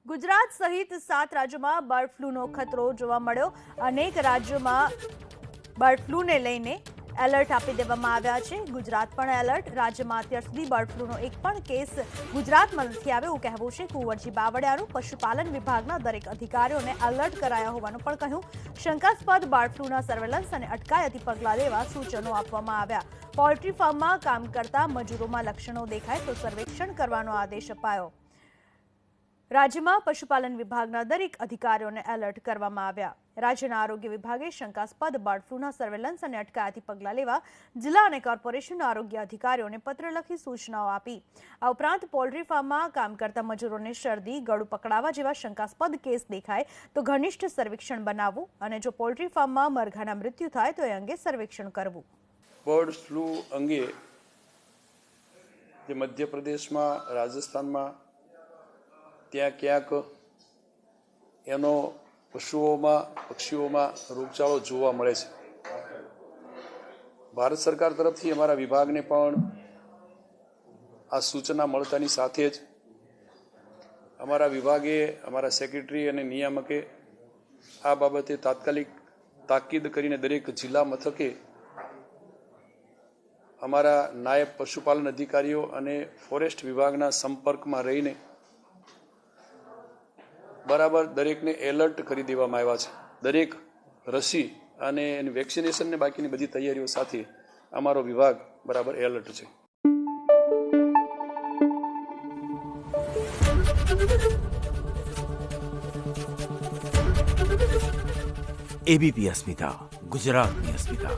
ગુજરાત સહિત 7 રાજ્યોમાં બર્ડ ફ્લૂનો ખતરો જોવા મળ્યો। અનેક રાજ્યોમાં બર્ડ ફ્લૂને લઈને એલર્ટ આપી દેવામાં આવ્યા છે। ગુજરાત પણ એલર્ટ। રાજ્યમાં અત્યાર સુધી બર્ડ ફ્લૂનો એક પણ કેસ ગુજરાતમાં નથી આવ્યો એવું કહેવું છે કુંવરજી બાવળિયાનું। પશુપાલન વિભાગના દરેક અધિકારીઓને એલર્ટ કરાયા હોવાનું પણ કહ્યું। શંકાસ્પદ બર્ડ ફ્લૂના સર્વેલન્સ અને અટકાયતી પગલાં લેવા સૂચનો આપવામાં આવ્યા। પોલ્ટ્રી ફાર્મમાં કામ કરતા મજૂરોમાં લક્ષણો દેખાય તો સર્વેક્ષણ કરવાનો આદેશ અપાયો। રાજ્યમાં પશુપાલન વિભાગના દરેક અધિકારીઓને એલર્ટ કરવામાં આવ્યા। રાજ્યના આરોગ્ય વિભાગે શંકાસ્પદ બર્ડ ફ્લૂના સર્વેલન્સ અને અટકાયતી પગલાં લેવા જિલ્લા અને કોર્પોરેશનના આરોગ્ય અધિકારીઓને પત્ર લખી સૂચનાઓ આપી। આ ઉપરાંત પોલ્ટ્રી ફાર્મમાં કામ કરતા મજૂરોને શરદી, ગળું પકડાવા જેવા શંકાસ્પદ કેસ દેખાય તો ઘનિષ્ઠ સર્વેક્ષણ બનાવવું અને જો પોલ્ટ્રી ફાર્મમાં મરઘાના મૃત્યુ થાય તો એ અંગે સર્વેક્ષણ કરવું। બર્ડ ફ્લૂ અંગે જે મધ્યપ્રદેશમાં, રાજસ્થાનમાં ત્યાં ક્યાંક એનો પશુઓમાં, પક્ષીઓમાં રોગચાળો જોવા મળે છે। ભારત સરકાર તરફથી અમારા વિભાગને પણ આ સૂચના મળતાની સાથે જ અમારા વિભાગે, અમારા સેક્રેટરી અને નિયામકે આ બાબતે તાકીદ કરીને દરેક જિલ્લા મથકે અમારા નાયબ પશુપાલન અધિકારીઓ અને ફોરેસ્ટ વિભાગના સંપર્કમાં રહીને બરાબર દરેકને એલર્ટ કરી દેવામાં આવ્યા છે। દરેક રસી અને વેક્સિનેશન ને બાકીની બધી તૈયારીઓ સાથે અમારો વિભાગ બરાબર એલર્ટ છે। એબીપી અસ્મિતા, ગુજરાતની અસ્મિતા।